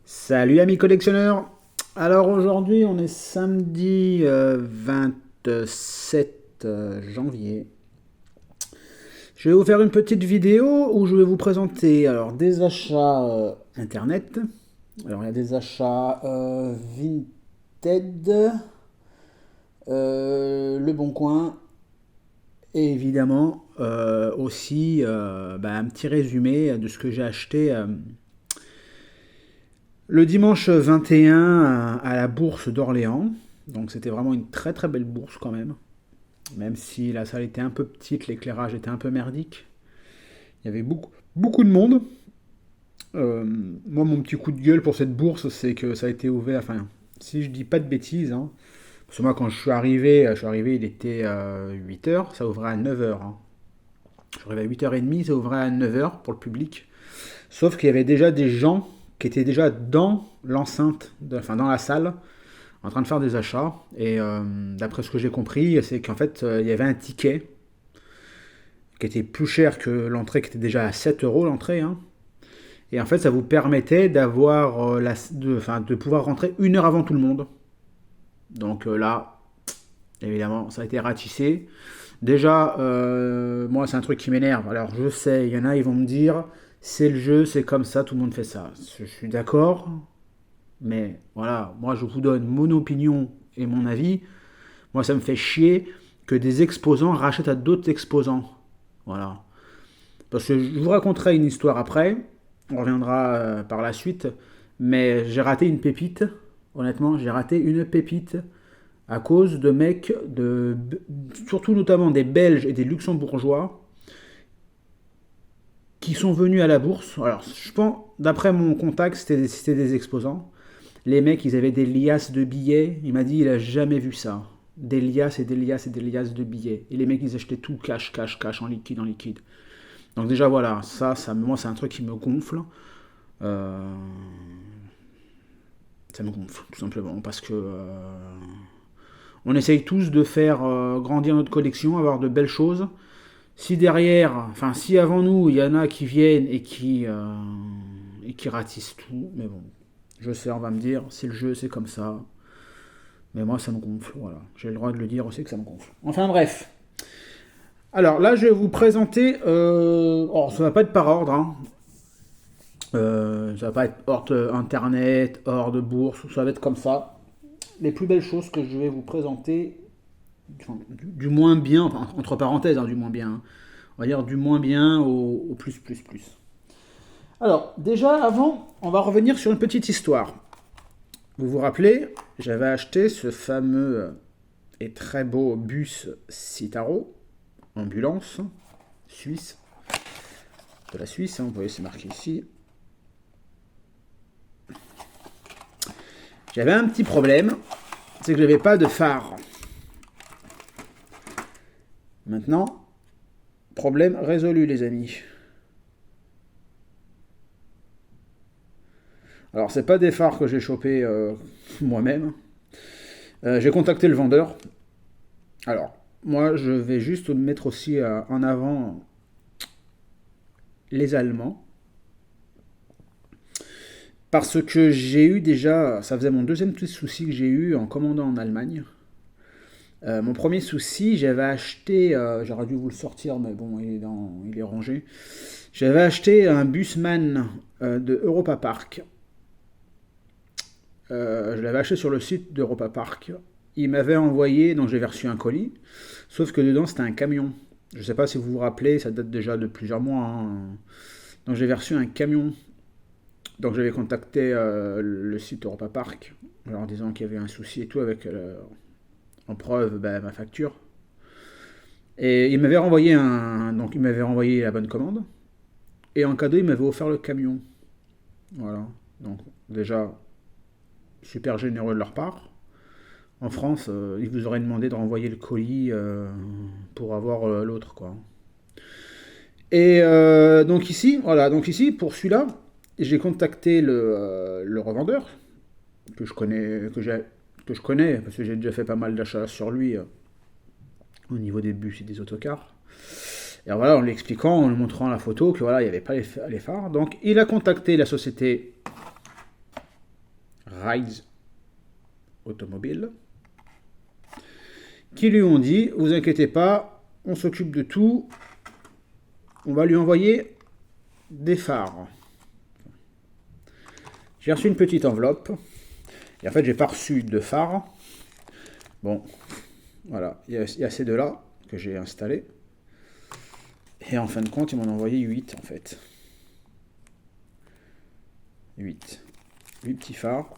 Salut amis collectionneurs. Alors aujourd'hui on est samedi 27 janvier. Je vais vous faire une petite vidéo où je vais vous présenter alors des achats internet. Alors il y a des achats Vinted, Le Bon Coin et évidemment aussi un petit résumé de ce que j'ai acheté le dimanche 21 à la bourse d'Orléans. Donc c'était vraiment une très très belle bourse quand même. Même si la salle était un peu petite, l'éclairage était un peu merdique. Il y avait beaucoup de monde. Moi mon petit coup de gueule pour cette bourse c'est que ça a été ouvert, enfin si je dis pas de bêtises, hein, parce que moi quand je suis arrivé il était 8 heures, ça ouvrait à 9 heures. Hein. Je suis arrivé à 8h30, ça ouvrait à 9 heures pour le public. Sauf qu'il y avait déjà des gens qui étaient déjà dans l'enceinte, enfin dans la salle, en train de faire des achats. Et d'après ce que j'ai compris, c'est qu'en fait, il y avait un ticket qui était plus cher que l'entrée, qui était déjà à 7 euros l'entrée. Hein. Et en fait, ça vous permettait d'avoir de pouvoir rentrer 1 heure avant tout le monde. Donc là, évidemment, ça a été ratissé. Déjà, moi, c'est un truc qui m'énerve. Alors, je sais, il y en a, ils vont me dire, c'est le jeu, c'est comme ça, tout le monde fait ça. Je suis d'accord, mais voilà, moi, je vous donne mon opinion et mon avis. Moi, ça me fait chier que des exposants rachètent à d'autres exposants. Voilà. Parce que je vous raconterai une histoire après, on reviendra par la suite, mais j'ai raté une pépite. Honnêtement, j'ai raté une pépite à cause de mecs, surtout notamment des Belges et des Luxembourgeois, qui sont venus à la bourse. Alors, je pense, d'après mon contact, c'était des exposants. Les mecs, ils avaient des liasses de billets. Il m'a dit, il a jamais vu ça. Des liasses et des liasses et des liasses de billets. Et les mecs, ils achetaient tout cash, cash, cash, en liquide, en liquide. Donc déjà, voilà, moi, c'est un truc qui me gonfle. Euh, Ça me gonfle, tout simplement, parce que on essaye tous de faire grandir notre collection, avoir de belles choses. Si derrière, enfin si avant nous, il y en a qui viennent et qui ratissent tout, mais bon, je sais, on va me dire, c'est le jeu, c'est comme ça. Mais moi, ça me gonfle, voilà. J'ai le droit de le dire aussi que ça me gonfle. Enfin bref. Alors là, je vais vous présenter. Oh, ça va pas être par ordre, hein. Ça va pas être hors de internet, hors de bourse, ça va être comme ça. Les plus belles choses que je vais vous présenter, enfin, du moins bien, enfin, entre parenthèses, hein, du moins bien. Hein. On va dire du moins bien au plus, plus, plus. Alors, déjà, avant, on va revenir sur une petite histoire. Vous vous rappelez, j'avais acheté ce fameux et très beau bus Citaro, ambulance, suisse, de la Suisse, hein, vous voyez, c'est marqué ici. J'avais un petit problème, c'est que j'avais pas de phare. Maintenant, problème résolu, les amis. Alors, c'est pas des phares que j'ai chopés moi-même. J'ai contacté le vendeur. Alors, moi, je vais juste mettre aussi en avant les Allemands. Parce que j'ai eu déjà, ça faisait mon deuxième petit souci que j'ai eu en commandant en Allemagne. Mon premier souci, j'avais acheté, j'aurais dû vous le sortir, mais bon, il est rangé. J'avais acheté un Busman de Europa Park. Je l'avais acheté sur le site d'Europa Park. Il m'avait envoyé, donc j'avais reçu un colis, sauf que dedans c'était un camion. Je ne sais pas si vous vous rappelez, ça date déjà de plusieurs mois. Hein. Donc j'avais reçu un camion. Donc j'avais contacté le site Europa Park, en leur disant qu'il y avait un souci et tout avec en preuve ma facture. Et il m'avait renvoyé donc il m'avait renvoyé la bonne commande. Et en cadeau, il m'avait offert le camion. Voilà. Donc déjà, super généreux de leur part. En France, ils vous auraient demandé de renvoyer le colis pour avoir l'autre, quoi. Et donc ici, voilà, donc ici, pour celui-là, j'ai contacté le revendeur, que je connais, que je connais, parce que j'ai déjà fait pas mal d'achats sur lui au niveau des bus et des autocars. Et alors voilà, en lui expliquant, en lui montrant la photo, que voilà, il n'y avait pas les phares. Donc il a contacté la société Rides Automobile, qui lui ont dit, vous inquiétez pas, on s'occupe de tout, on va lui envoyer des phares. J'ai reçu une petite enveloppe, et en fait j'ai pas reçu de phares. Bon, voilà, il y a ces deux-là que j'ai installés. Et en fin de compte, ils m'en ont envoyé 8 en fait. 8 petits phares.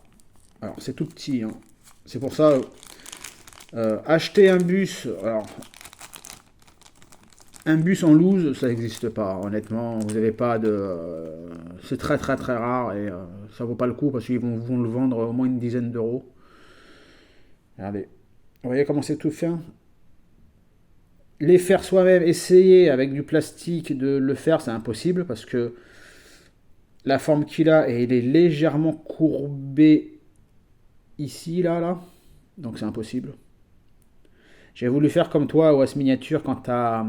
Alors c'est tout petit, hein. C'est pour ça, acheter un bus, alors un bus en loose, ça n'existe pas, honnêtement, vous n'avez pas de... c'est très très très rare et ça vaut pas le coup parce qu'ils vont le vendre au moins une dizaine d'euros. Regardez, vous voyez comment c'est tout fait, hein. Les faire soi-même, essayer avec du plastique de le faire, c'est impossible parce que la forme qu'il a, et il est légèrement courbé ici, là. Donc c'est impossible. J'ai voulu faire comme toi, OS Miniature, quand tu as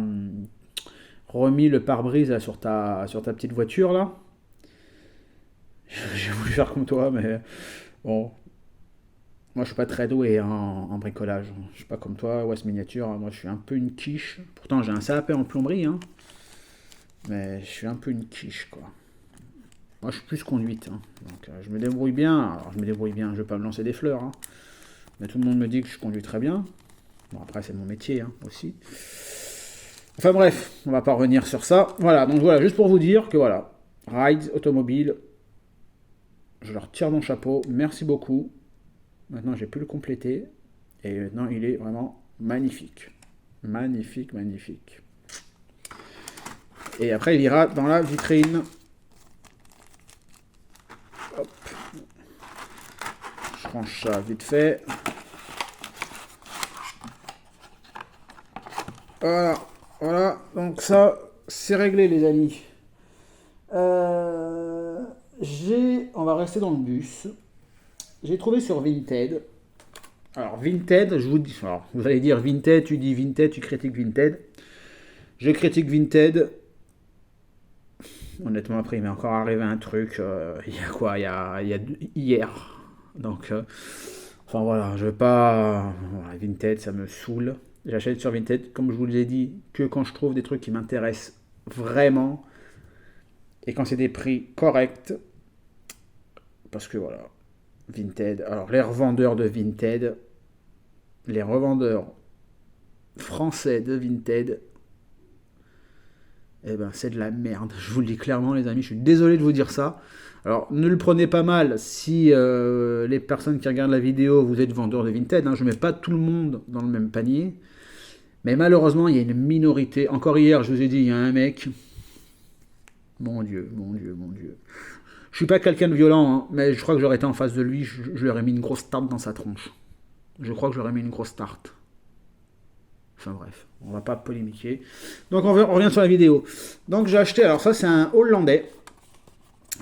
remis le pare-brise sur ta petite voiture, là. J'ai voulu faire comme toi, mais bon. Moi, je suis pas très doué en bricolage. Je suis pas comme toi, OS Miniature. Moi, je suis un peu une quiche. Pourtant, j'ai un CAP en plomberie, hein. Mais je suis un peu une quiche, quoi. Moi, je suis plus conduite, hein. Donc, je me débrouille bien. Alors, je me débrouille bien, je vais pas me lancer des fleurs, hein. Mais tout le monde me dit que je conduis très bien. Bon, après, c'est mon métier, hein, aussi. Enfin bref, on va pas revenir sur ça. Voilà, donc voilà, juste pour vous dire que voilà, Rides Automobile, je leur tire mon chapeau. Merci beaucoup. Maintenant, j'ai pu le compléter. Et maintenant, il est vraiment magnifique. Magnifique, magnifique. Et après, il ira dans la vitrine. Hop. Je range ça vite fait. Voilà, voilà. Donc ça, c'est réglé, les amis. On va rester dans le bus. J'ai trouvé sur Vinted. Alors, Vinted, je vous dis... Alors, vous allez dire Vinted, tu dis Vinted, tu critiques Vinted. Je critique Vinted. Honnêtement, après, il m'est encore arrivé un truc. Il y a quoi? Il y a hier. Donc, enfin voilà, je veux pas... Voilà, Vinted, ça me saoule. J'achète sur Vinted, comme je vous l'ai dit, que quand je trouve des trucs qui m'intéressent vraiment. Et quand c'est des prix corrects. Parce que voilà, Vinted. Alors, les revendeurs de Vinted, les revendeurs français de Vinted, eh ben, c'est de la merde. Je vous le dis clairement, les amis. Je suis désolé de vous dire ça. Alors, ne le prenez pas mal si les personnes qui regardent la vidéo, vous êtes vendeurs de Vinted, hein. Je ne mets pas tout le monde dans le même panier. Mais malheureusement, il y a une minorité. Encore hier, je vous ai dit, il y a un mec. Mon Dieu, mon Dieu, mon Dieu. Je suis pas quelqu'un de violent, hein, mais je crois que j'aurais été en face de lui, je lui aurais mis une grosse tarte dans sa tronche. Je crois que j'aurais mis une grosse tarte. Enfin bref, on va pas polémiquer. Donc on revient sur la vidéo. Donc j'ai acheté, alors ça c'est un Hollandais.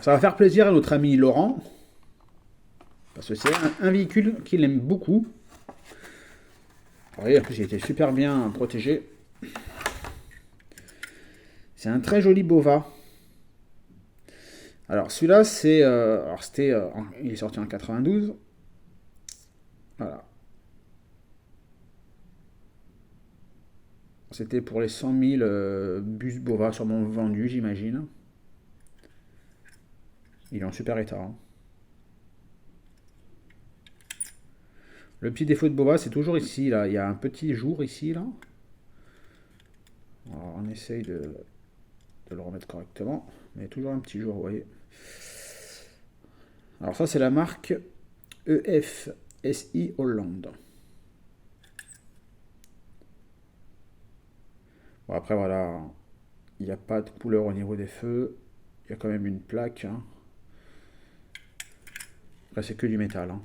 Ça va faire plaisir à notre ami Laurent. Parce que c'est un véhicule qu'il aime beaucoup. Vous voyez, en plus il était super bien protégé. C'est un très joli Bova. Alors celui-là, c'est, il est sorti en 92. Voilà. C'était pour les 100 000 bus Bova sûrement vendus, j'imagine. Il est en super état, hein. Le petit défaut de Bova, c'est toujours ici, là. Il y a un petit jour ici, là. Alors, on essaye de le remettre correctement. Mais toujours un petit jour, vous voyez. Alors ça, c'est la marque EFSI Hollande. Bon, après, voilà. Il n'y a pas de couleur au niveau des feux. Il y a quand même une plaque, hein. Après, c'est que du métal, hein.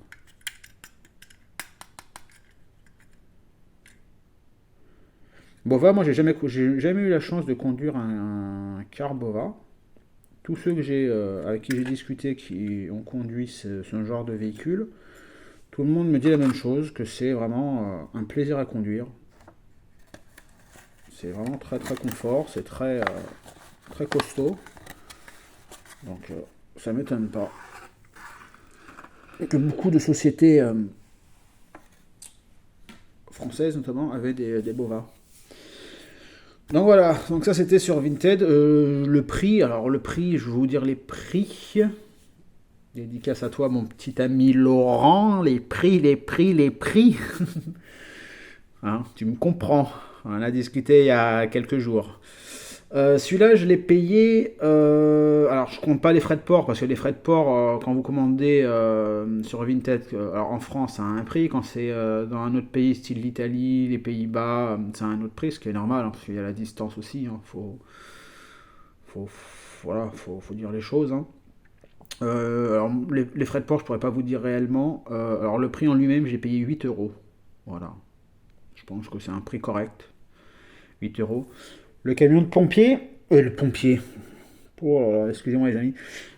Bova, moi j'ai jamais eu la chance de conduire un car Bova. Tous ceux que avec qui j'ai discuté qui ont conduit ce genre de véhicule, tout le monde me dit la même chose, que c'est vraiment un plaisir à conduire. C'est vraiment très très confort, c'est très, très costaud. Donc ça m'étonne pas. que beaucoup de sociétés françaises notamment avaient des bovins. Donc voilà, donc ça c'était sur Vinted. Le prix, alors le prix, je vais vous dire les prix. Dédicace à toi mon petit ami Laurent, les prix, les prix, les prix. Hein, tu me comprends, on en a discuté il y a quelques jours. Celui-là, je l'ai payé. Alors, je compte pas les frais de port parce que les frais de port, quand vous commandez sur Vinted, alors en France, ça a un prix. Quand c'est dans un autre pays, style l'Italie, les Pays-Bas, ça a un autre prix, ce qui est normal, hein, parce qu'il y a la distance aussi. Hein, faut, voilà, faut dire les choses. Hein. Alors, les frais de port, je pourrais pas vous dire réellement. Alors, le prix en lui-même, j'ai payé 8 euros. Voilà. Je pense que c'est un prix correct. 8 euros. Le camion de pompier. Le pompier. Oh, excusez-moi les amis.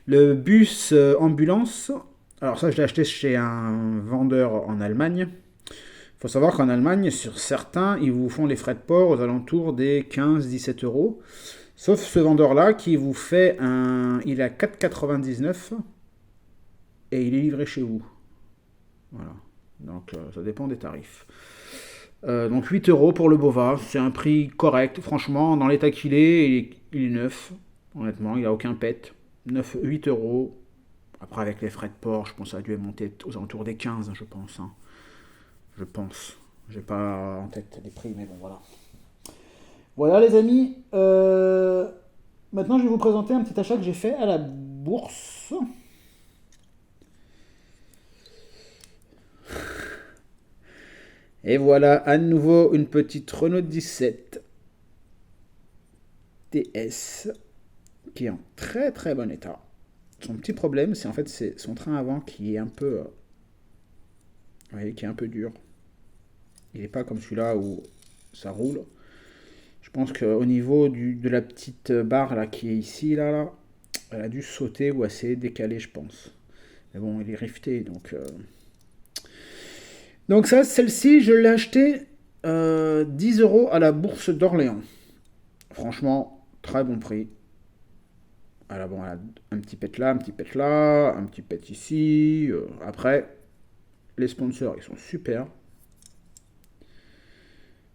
Le bus ambulance. Alors ça, je l'ai acheté chez un vendeur en Allemagne. Il faut savoir qu'en Allemagne, sur certains, ils vous font les frais de port aux alentours des 15-17 euros. Sauf ce vendeur-là qui vous fait un... Il est à 4,99 et il est livré chez vous. Voilà. Donc ça dépend des tarifs. Donc 8 euros pour le Bova, c'est un prix correct. Franchement, dans l'état qu'il est, il est neuf. Honnêtement, il n'a aucun pet. 9, 8 euros. Après, avec les frais de port, je pense que ça a dû monter aux alentours des 15, je pense. Hein. Je pense. J'ai pas en tête les prix, mais bon, voilà. Voilà, les amis. Maintenant, je vais vous présenter un petit achat que j'ai fait à la bourse. Et voilà, à nouveau, une petite Renault 17 TS qui est en très très bon état. Son petit problème, c'est en fait c'est son train avant qui est un peu, vous voyez, qui est un peu dur. Il n'est pas comme celui-là où ça roule. Je pense qu'au niveau de la petite barre là qui est ici, là, elle a dû sauter ou assez décaler, je pense. Mais bon, il est rifté, donc ça, celle-ci, je l'ai acheté 10 euros à la bourse d'Orléans. Franchement, très bon prix. Alors bon, elle a un petit pet là, un petit pet là, un petit pet ici. Après, les sponsors, ils sont super.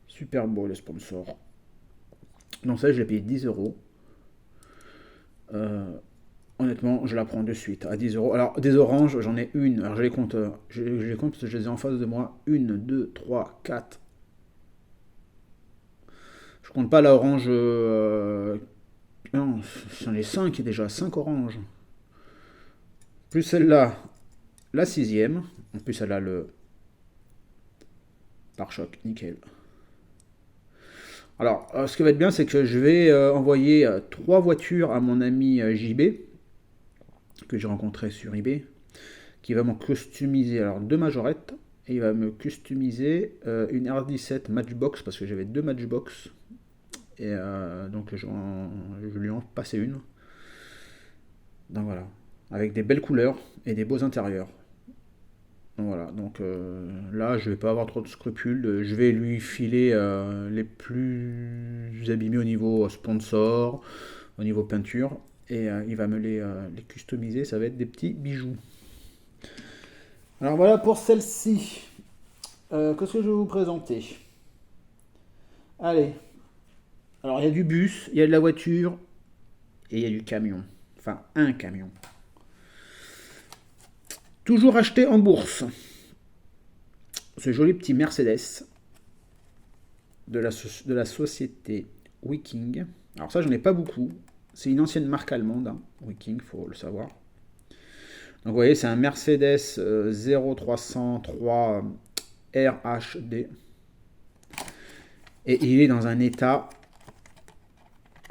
Super beau les sponsors. Donc ça, je l'ai payé 10 euros. Euh, Honnêtement, je la prends de suite à 10 euros. Alors, des oranges, j'en ai une. Alors, je les compte. Je les compte parce que je les ai en face de moi. Une, deux, trois, quatre. Je compte pas la orange. Non, j'en ai 5 déjà. 5 oranges. Plus celle-là, la sixième. En plus, elle a le pare-choc. Nickel. Alors, ce qui va être bien, c'est que je vais envoyer 3 voitures à mon ami JB, que j'ai rencontré sur eBay, qui va me customiser alors 2 majorettes, et il va me customiser une R17 Matchbox, parce que j'avais 2 Matchbox, et donc je lui en passé une. Donc voilà, avec des belles couleurs et des beaux intérieurs. Donc voilà, donc là je vais pas avoir trop de scrupules, je vais lui filer les plus abîmés au niveau sponsor, au niveau peinture, et il va me les customiser, ça va être des petits bijoux. Alors voilà pour celle-ci. Qu'est-ce que je vais vous présenter? Allez, alors il y a du bus, il y a de la voiture et il y a du camion. Enfin, un camion. Toujours acheté en bourse. Ce joli petit Mercedes de la société Viking. Alors ça, j'en ai pas beaucoup. C'est une ancienne marque allemande, hein, Viking, faut le savoir. Donc vous voyez, c'est un Mercedes 0303 RHD. Et il est dans un état...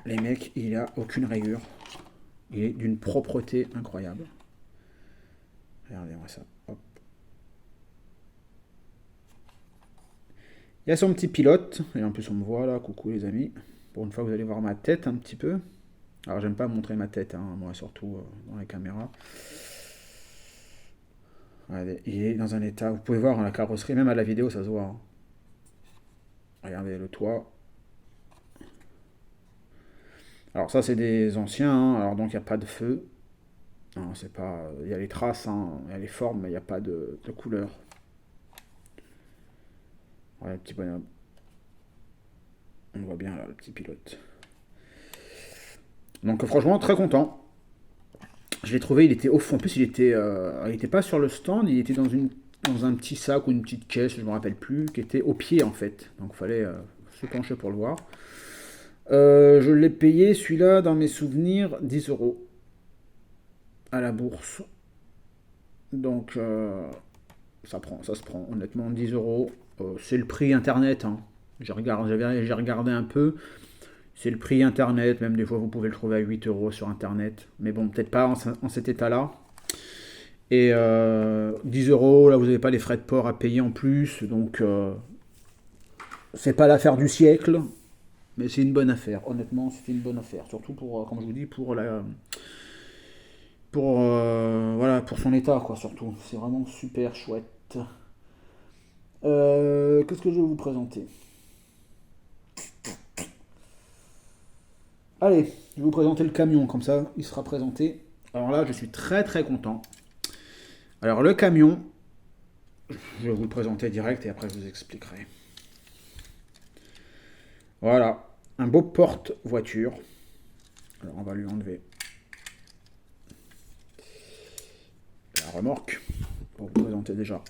Les mecs, il a aucune rayure. Il est d'une propreté incroyable. Regardez-moi ça. Hop. Il y a son petit pilote. Et en plus, on me voit là. Coucou les amis. Pour une fois, vous allez voir ma tête un petit peu. Alors, j'aime pas montrer ma tête, hein, moi, surtout dans les caméras. Regardez, il est dans un état. Vous pouvez voir, hein, la carrosserie, même à la vidéo, ça se voit. Hein. Regardez le toit. Alors, ça, c'est des anciens. Hein, alors, donc, il n'y a pas de feu. Non, c'est pas. Il y a les traces, hein, il y a les formes, mais il n'y a pas de couleur. Voilà, le petit bonhomme. On voit bien là, le petit pilote. Donc franchement, très content. Je l'ai trouvé, il était au fond. En plus, il était pas sur le stand, il était dans un petit sac ou une petite caisse, je me rappelle plus, qui était au pied en fait. Donc il fallait se pencher pour le voir. Je l'ai payé celui-là dans mes souvenirs 10 euros à la bourse. Donc ça se prend. Honnêtement, 10 euros, c'est le prix internet, hein. J'ai regardé un peu. C'est le prix internet, même des fois vous pouvez le trouver à 8 euros sur internet. Mais bon, peut-être pas en cet état-là. Et 10 euros, là vous n'avez pas les frais de port à payer en plus. Donc c'est pas l'affaire du siècle. Mais c'est une bonne affaire. Honnêtement, c'est une bonne affaire. Surtout pour, comme je vous dis, voilà, pour son état, quoi, surtout. C'est vraiment super chouette. Qu'est-ce que je vais vous présenter? Allez, je vais vous présenter le camion, comme ça, il sera présenté. Alors là, je suis très très content. Alors le camion, je vais vous le présenter direct et après je vous expliquerai. Voilà, un beau porte-voiture. Alors on va lui enlever la remorque pour vous présenter déjà.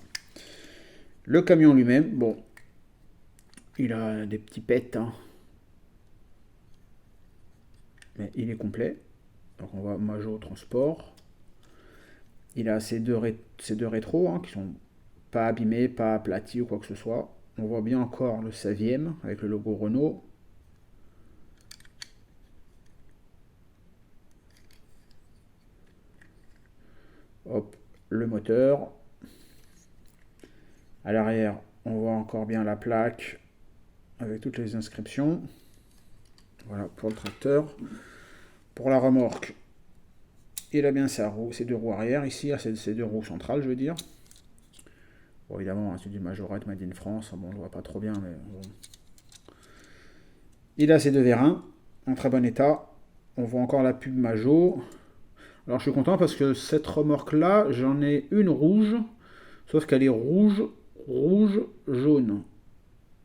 Le camion lui-même, bon, il a des petits pets, hein, mais il est complet. Donc on va Majo Transport. Il a ces deux rétros, hein, qui sont pas abîmés, pas aplatis ou quoi que ce soit. On voit bien encore le 16e avec le logo Renault. Hop, le moteur. À l'arrière, on voit encore bien la plaque avec toutes les inscriptions. Voilà pour le tracteur. Pour la remorque, il a bien ses deux roues arrière. Ici, ses deux roues centrales, je veux dire. Bon, évidemment, hein, c'est du Majorette Made in France. Bon, on ne le voit pas trop bien, mais bon. Il a ses deux vérins en très bon état. On voit encore la pub Majo. Alors, je suis content parce que cette remorque-là, j'en ai une rouge, sauf qu'elle est rouge, rouge, jaune.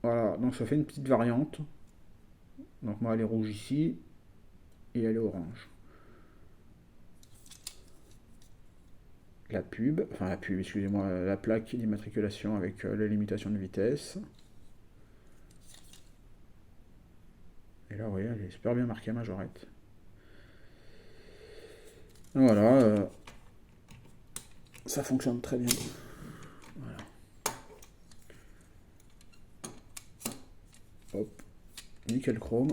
Voilà, donc ça fait une petite variante. Donc moi, elle est rouge ici et elle est orange. La pub, excusez-moi, la plaque d'immatriculation avec la limitation de vitesse. Et là, vous voyez, elle est super bien marquée, Majorette. Voilà, ça fonctionne très bien. Voilà. Hop, nickel chrome.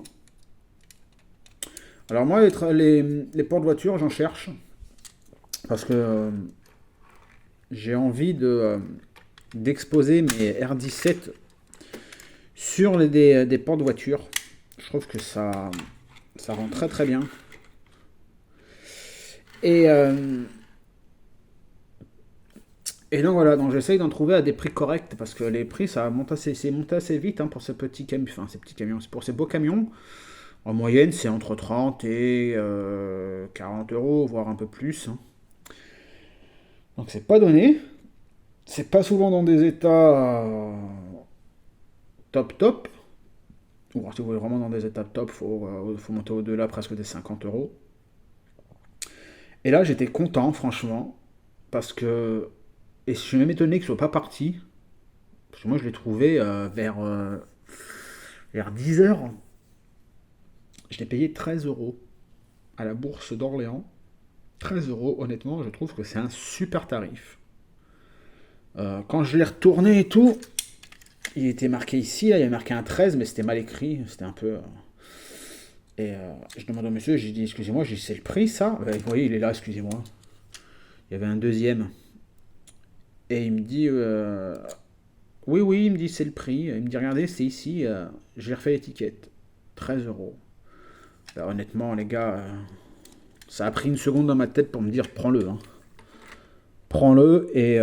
Alors moi, les porte-voitures, j'en cherche. Parce que j'ai envie d'exposer mes R17 sur des porte-voitures. Je trouve que ça rend très très bien. Et donc voilà, donc j'essaye d'en trouver à des prix corrects parce que les prix c'est monté assez vite, hein, pour ces petits camions, enfin ces petits camions, c'est pour ces beaux camions. En moyenne, c'est entre 30 et 40 euros, voire un peu plus, hein. Donc c'est pas donné. C'est pas souvent dans des états top top. Ou alors, si vous voulez vraiment dans des états top, faut monter au-delà presque des 50 euros. Et là, j'étais content, franchement, parce que. Et je suis même étonné qu'il soit pas parti. Parce que moi, je l'ai trouvé vers 10 heures. Je l'ai payé 13 euros à la bourse d'Orléans. 13 euros, honnêtement, je trouve que c'est un super tarif. Quand je l'ai retourné et tout, il était marqué ici, là, il y avait marqué un 13, mais c'était mal écrit. C'était un peu. Et je demande au monsieur, j'ai dit, excusez-moi, j'ai dit, c'est le prix ça? Vous voyez, il est là, excusez-moi. Il y avait un deuxième. Et il me dit, oui, oui, il me dit, c'est le prix. Il me dit, regardez, c'est ici, j'ai refait l'étiquette. 13 euros. Ben, honnêtement, les gars, ça a pris une seconde dans ma tête pour me dire, prends-le, hein. Prends-le et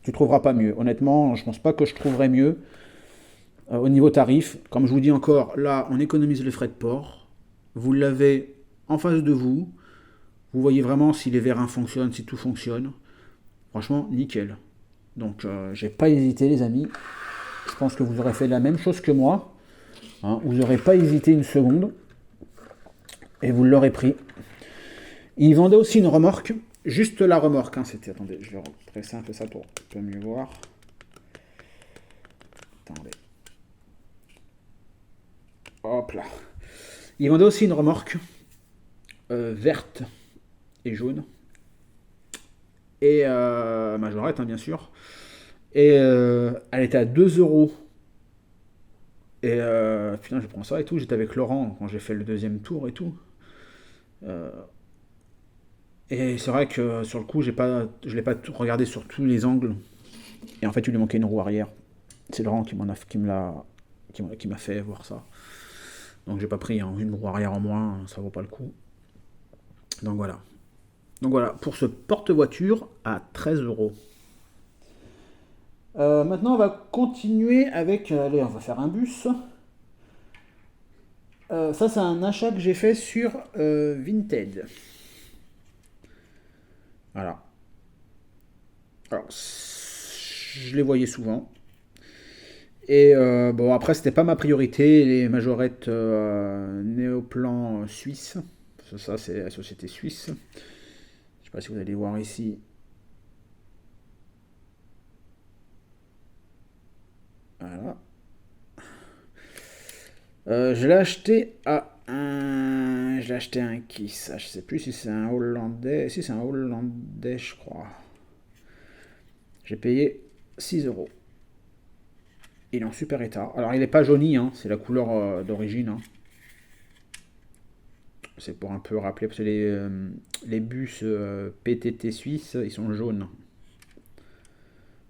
tu trouveras pas mieux. Honnêtement, je pense pas que je trouverais mieux. Au niveau tarif, comme je vous dis encore, là, on économise les frais de port. Vous l'avez en face de vous. Vous voyez vraiment si les vérins fonctionnent, si tout fonctionne. Franchement, nickel. Donc, j'ai pas hésité, les amis. Je pense que vous aurez fait la même chose que moi. Hein, vous n'aurez pas hésité une seconde. Et vous l'aurez pris. Ils vendaient aussi une remorque. Juste la remorque. Hein, c'était, attendez, je vais presser un peu ça pour un peu mieux voir. Attendez. Hop là. Ils vendaient aussi une remorque. Verte et jaune. Et majorette, hein, bien sûr. Et elle était à 2 euros. Et putain, je prends ça et tout. J'étais avec Laurent quand j'ai fait le deuxième tour et tout. Euh, et c'est vrai que sur le coup, je l'ai pas tout regardé sur tous les angles. Et en fait, il lui manquait une roue arrière. C'est Laurent qui m'a fait voir ça. Donc j'ai pas pris hein, une roue arrière en moins, ça vaut pas le coup. Donc voilà. Donc voilà, pour ce porte-voiture à 13 euros. Maintenant, on va continuer avec. Allez, on va faire un bus. Ça, c'est un achat que j'ai fait sur Vinted. Voilà. Alors, je les voyais souvent. Et bon, après, c'était pas ma priorité, les majorettes Néoplan suisse. Ça, c'est la société suisse. Je sais pas si vous allez voir ici. Voilà. Je l'ai acheté à un. Je l'ai acheté à un qui ça? Je sais plus si c'est un Hollandais. Si c'est un Hollandais, je crois. J'ai payé 6 euros. Il est en super état. Alors, il n'est pas jauni, hein, c'est la couleur d'origine. Hein. C'est pour un peu rappeler, parce que les bus PTT suisses, ils sont jaunes.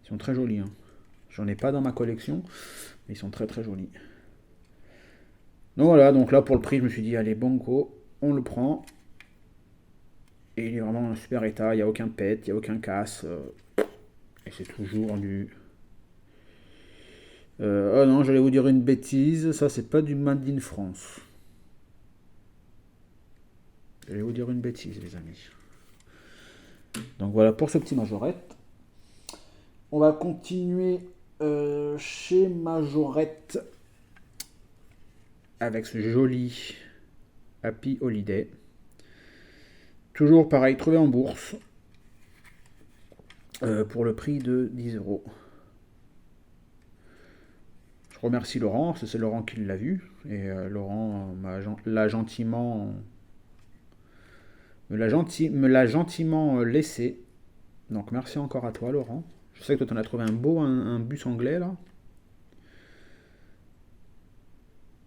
Ils sont très jolis. Hein. J'en ai pas dans ma collection, mais ils sont très très jolis. Donc voilà, donc là pour le prix, je me suis dit, allez, banco, on le prend. Et il est vraiment en super état, il n'y a aucun pet, il n'y a aucun casse. Et c'est toujours du. Oh non, j'allais vous dire une bêtise, ça c'est pas du Made in France. J'allais vous dire une bêtise, les amis. Donc voilà pour ce petit majorette. On va continuer chez Majorette avec ce joli Happy Holiday. Toujours pareil, trouvé en bourse pour le prix de 10 euros. Je remercie Laurent, c'est Laurent qui l'a vu. Et Laurent l'a gentiment, me l'a gentiment laissé. Donc merci encore à toi Laurent. Je sais que toi t'en as trouvé un beau, un bus anglais là.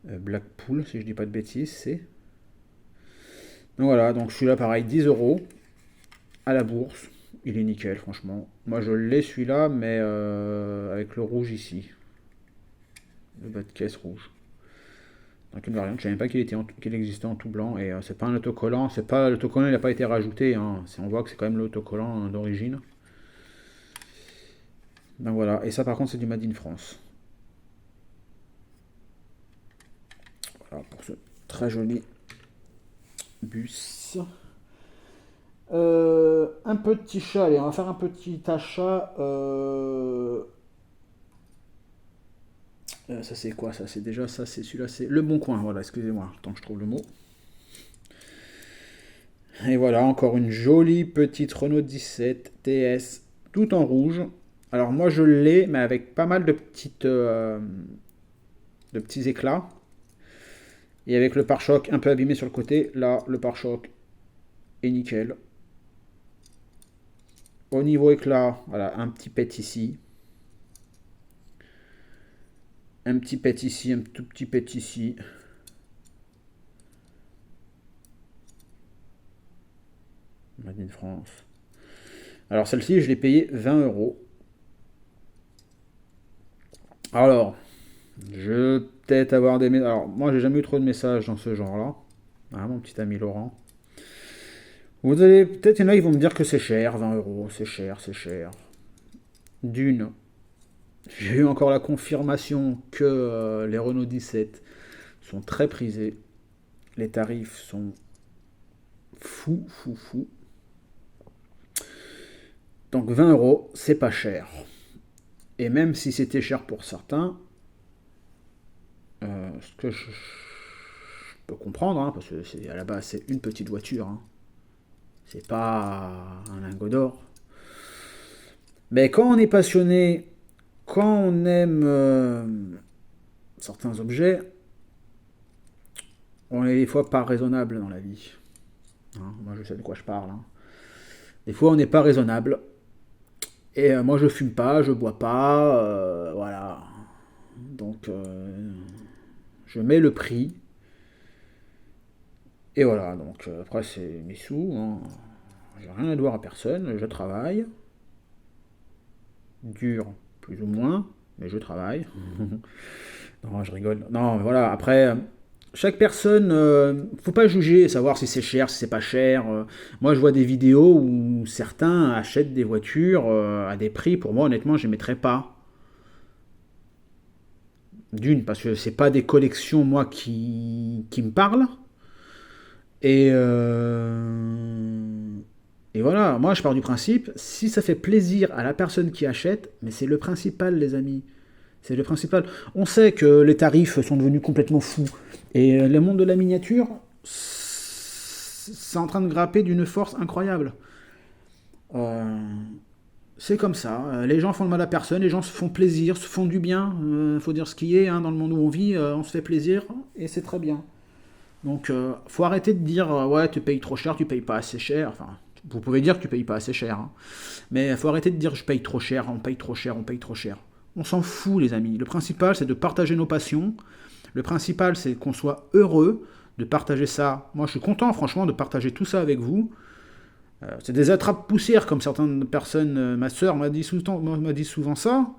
Blackpool, si je dis pas de bêtises, c'est. Donc voilà, donc je suis là pareil, 10 euros à la bourse. Il est nickel, franchement. Moi je l'ai celui-là, mais avec le rouge ici. Le bas de caisse rouge. Donc une variante, je ne savais même pas qu'il existait en tout blanc. Et c'est pas un autocollant, l'autocollant il n'a pas été rajouté. Hein. On voit que c'est quand même l'autocollant d'origine. Donc voilà, et ça par contre c'est du Made in France. Voilà pour ce très joli bus. Un petit chat, allez, on va faire un petit achat. Ça c'est quoi ça? C'est déjà ça, c'est celui-là, c'est Le Bon Coin. Voilà, excusez-moi, tant que je trouve le mot. Et voilà, encore une jolie petite Renault 17 TS, tout en rouge. Alors moi je l'ai, mais avec pas mal de petits éclats. Et avec le pare-choc un peu abîmé sur le côté. Là, le pare-choc est nickel. Au niveau éclat, voilà, un petit pet ici. Un petit pet ici, un tout petit pet ici. Made in France. Alors celle-ci, je l'ai payée 20 euros. Alors, je vais peut-être avoir des messages. Alors, moi, j'ai jamais eu trop de messages dans ce genre-là. Ah, mon petit ami Laurent. Vous allez peut-être, il y en a qui vont me dire que c'est cher, 20 euros, c'est cher, c'est cher. D'une, j'ai eu encore la confirmation que les Renault 17 sont très prisés. Les tarifs sont Fou, fou, fou. Donc 20 euros, c'est pas cher. Et même si c'était cher pour certains, ce que je peux comprendre, hein, parce que à la base c'est une petite voiture, hein. C'est pas un lingot d'or. Mais quand on est passionné, quand on aime certains objets, on est des fois pas raisonnable dans la vie. Hein, moi je sais de quoi je parle. Hein. Des fois on n'est pas raisonnable. Et moi je fume pas, je bois pas, voilà. Donc je mets le prix. Et voilà, donc après c'est mes sous. Hein. J'ai rien à devoir à personne, je travaille. Dur, plus ou moins, mais je travaille. Non, je rigole. Non, mais voilà, après, chaque personne, faut pas juger, savoir si c'est cher, si c'est pas cher. Moi, je vois des vidéos où certains achètent des voitures à des prix, pour moi, honnêtement, je ne les mettrais pas. D'une, parce que c'est pas des collections, moi, qui me parlent. Et, et voilà, moi, je pars du principe, si ça fait plaisir à la personne qui achète, mais c'est le principal, les amis. C'est le principal. On sait que les tarifs sont devenus complètement fous. Et le monde de la miniature, c'est en train de grapper d'une force incroyable. Euh, c'est comme ça. Les gens font le mal à personne, les gens se font plaisir, se font du bien. Faut dire ce qui est, hein, dans le monde où on vit, on se fait plaisir et c'est très bien. Donc, faut arrêter de dire ouais, tu payes trop cher, tu payes pas assez cher. Enfin, vous pouvez dire que tu payes pas assez cher, hein. Mais faut arrêter de dire je paye trop cher, on paye trop cher, on paye trop cher. On s'en fout, les amis. Le principal, c'est de partager nos passions. Le principal, c'est qu'on soit heureux de partager ça. Moi, je suis content, franchement, de partager tout ça avec vous. C'est des attrapes-poussières, comme certaines personnes. Ma soeur m'a dit souvent ça.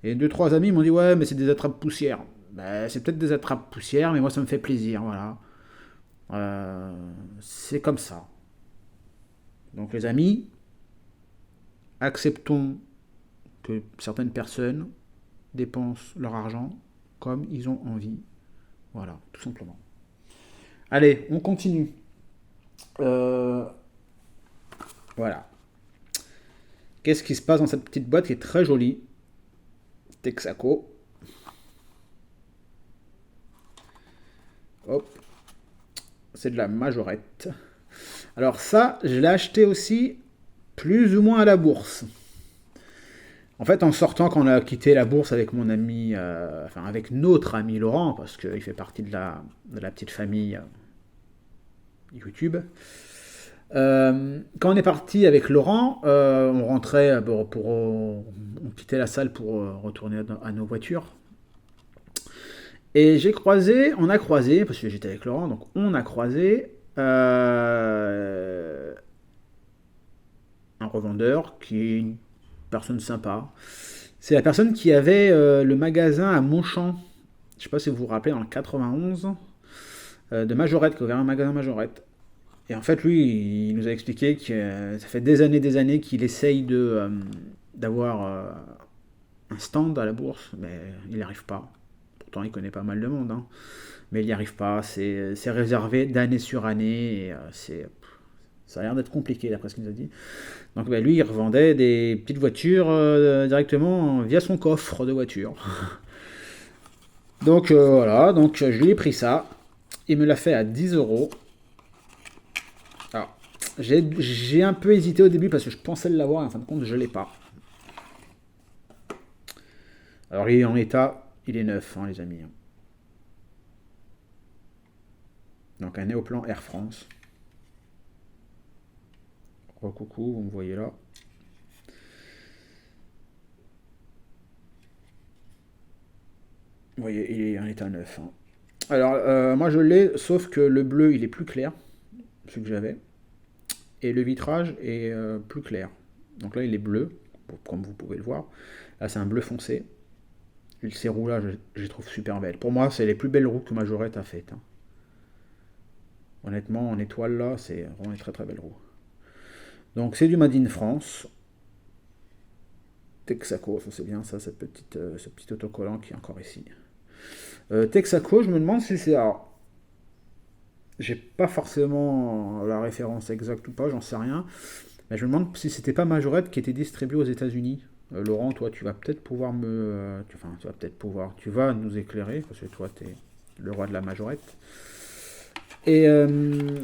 Et deux, trois amis m'ont dit ouais, mais c'est des attrapes-poussières. Ben, c'est peut-être des attrapes-poussières, mais moi, ça me fait plaisir, voilà. C'est comme ça. Donc, les amis, acceptons que certaines personnes dépensent leur argent comme ils ont envie. Voilà, tout simplement. Allez, on continue. Euh, voilà. Qu'est-ce qui se passe dans cette petite boîte qui est très jolie? Texaco. Hop. C'est de la majorette. Alors ça, je l'ai acheté aussi plus ou moins à la bourse. En fait, en sortant, quand on a quitté la bourse avec mon ami, enfin avec notre ami Laurent, parce qu'il fait partie de la petite famille YouTube. Quand on est parti avec Laurent, on rentrait on quittait la salle pour retourner à nos voitures. Et on a croisé, parce que j'étais avec Laurent, donc on a croisé un revendeur qui est une personne sympa. C'est la personne qui avait le magasin à Montchamp. Je ne sais pas si vous vous rappelez, dans le 91, de Majorette, qui a ouvert un magasin Majorette. Et en fait, lui, il nous a expliqué que ça fait des années qu'il essaye d'avoir un stand à la bourse, mais il n'y arrive pas. Pourtant, il connaît pas mal de monde, hein. Mais il n'y arrive pas. C'est réservé d'année sur année. Et, ça a l'air d'être compliqué, d'après ce qu'il nous a dit. Donc, bah, lui, il revendait des petites voitures directement via son coffre de voiture. Donc, voilà. Donc, je lui ai pris ça. Il me l'a fait à 10 euros. Alors, j'ai un peu hésité au début parce que je pensais l'avoir et en fin de compte, je ne l'ai pas. Alors, il est en état, il est neuf, hein, les amis. Donc, un néoplan Air France. Oh, coucou, vous me voyez là. Vous voyez, il est en état neuf, hein. Alors, moi je l'ai, sauf que le bleu, il est plus clair, celui que j'avais. Et le vitrage est plus clair. Donc là, il est bleu, comme vous pouvez le voir. Là, c'est un bleu foncé. Et ces roues-là, je les trouve super belles. Pour moi, c'est les plus belles roues que Majorette a faites, hein. Honnêtement, en étoile, là, c'est vraiment une très très belle roue. Donc, c'est du Made in France. Texaco, c'est bien ça, ce petit autocollant qui est encore ici. Texaco, je me demande si c'est... Alors, J'ai pas forcément la référence exacte ou pas, j'en sais rien. Mais je me demande si c'était pas Majorette qui était distribué aux États-Unis. Laurent, toi, tu vas peut-être pouvoir enfin, tu vas peut-être pouvoir. Tu vas nous éclairer, parce que toi, tu es le roi de la Majorette. Et